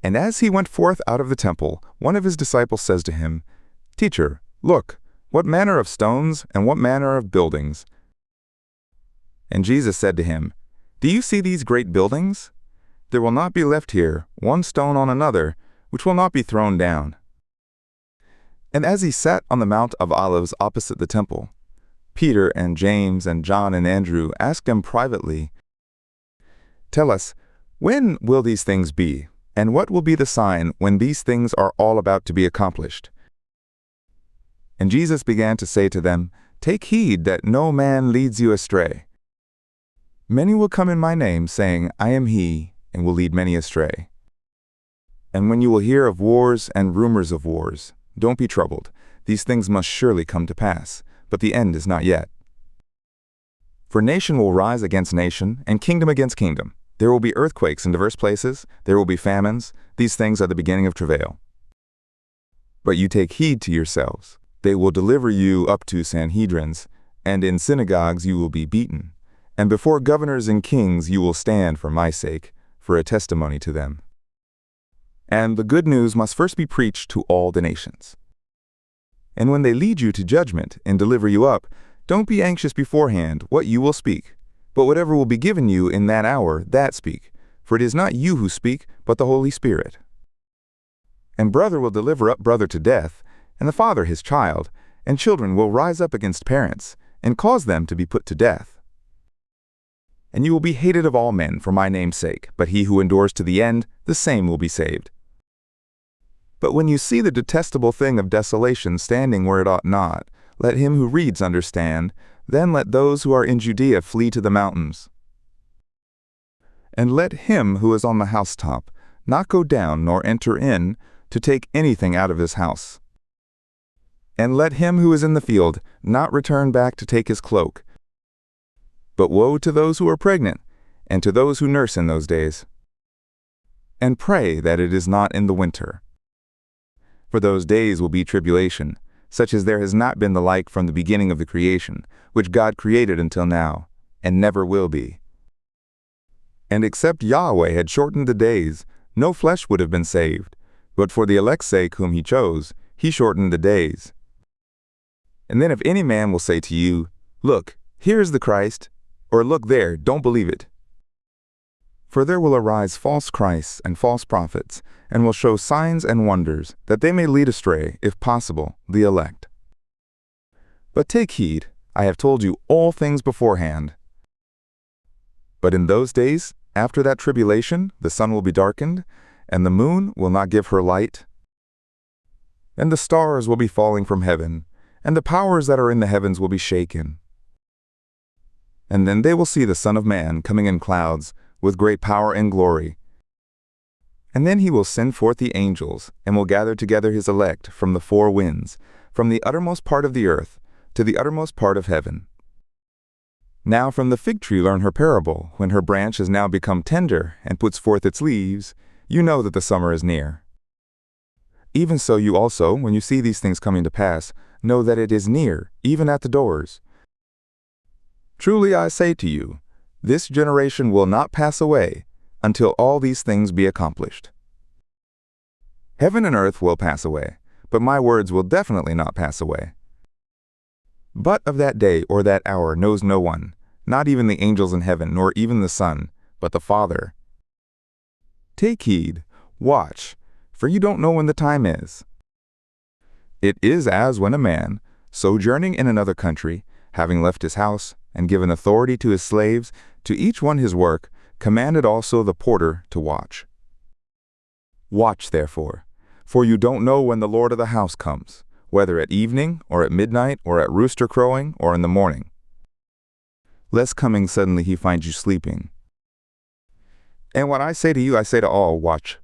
And as he went forth out of the temple, one of his disciples says to him, Teacher, look, what manner of stones and what manner of buildings. And Jesus said to him, Do you see these great buildings? There will not be left here one stone on another, which will not be thrown down. And as he sat on the Mount of Olives opposite the temple, Peter and James and John and Andrew asked him privately, Tell us, when will these things be, and what will be the sign when these things are all about to be accomplished? And Jesus began to say to them, Take heed that no man leads you astray. Many will come in my name, saying, I am he, and will lead many astray. And when you will hear of wars and rumors of wars, don't be troubled. These things must surely come to pass, but the end is not yet. For nation will rise against nation, and kingdom against kingdom. There will be earthquakes in diverse places, there will be famines. These things are the beginning of travail. But you take heed to yourselves. They will deliver you up to Sanhedrins, and in synagogues you will be beaten. And before governors and kings you will stand for my sake, for a testimony to them. And the good news must first be preached to all the nations. And when they lead you to judgment and deliver you up, don't be anxious beforehand what you will speak, but whatever will be given you in that hour, that speak. For it is not you who speak, but the Holy Spirit. And brother will deliver up brother to death, and the father his child, and children will rise up against parents, and cause them to be put to death. And you will be hated of all men for my name's sake, but he who endures to the end, the same will be saved. But when you see the detestable thing of desolation standing where it ought not, let him who reads understand, then let those who are in Judea flee to the mountains. And let him who is on the housetop not go down nor enter in to take anything out of his house. And let him who is in the field not return back to take his cloak. But woe to those who are pregnant, and to those who nurse in those days. And pray that it is not in the winter. For those days will be tribulation, such as there has not been the like from the beginning of the creation, which God created until now, and never will be. And except Yahweh had shortened the days, no flesh would have been saved, but for the elect's sake whom he chose, he shortened the days. And then if any man will say to you, Look, here is the Christ, or look there, don't believe it. For there will arise false Christs and false prophets, and will show signs and wonders, that they may lead astray, if possible, the elect. But take heed, I have told you all things beforehand. But in those days, after that tribulation, the sun will be darkened, and the moon will not give her light, and the stars will be falling from heaven, and the powers that are in the heavens will be shaken. And then they will see the Son of Man coming in clouds, with great power and glory. And then he will send forth the angels, and will gather together his elect from the four winds, from the uttermost part of the earth to the uttermost part of heaven. Now from the fig tree learn her parable. When her branch has now become tender, and puts forth its leaves, you know that the summer is near. Even so you also, when you see these things coming to pass, know that it is near, even at the doors. Truly I say to you, this generation will not pass away until all these things be accomplished. Heaven and earth will pass away, but my words will definitely not pass away. But of that day or that hour knows no one, not even the angels in heaven, nor even the Son, but the Father. Take heed, watch, for you don't know when the time is. It is as when a man, sojourning in another country, having left his house, and given authority to his slaves, to each one his work, commanded also the porter to watch. Watch therefore, for you don't know when the Lord of the house comes, whether at evening, or at midnight, or at rooster crowing, or in the morning, lest coming suddenly he find you sleeping. And what I say to you, I say to all, watch.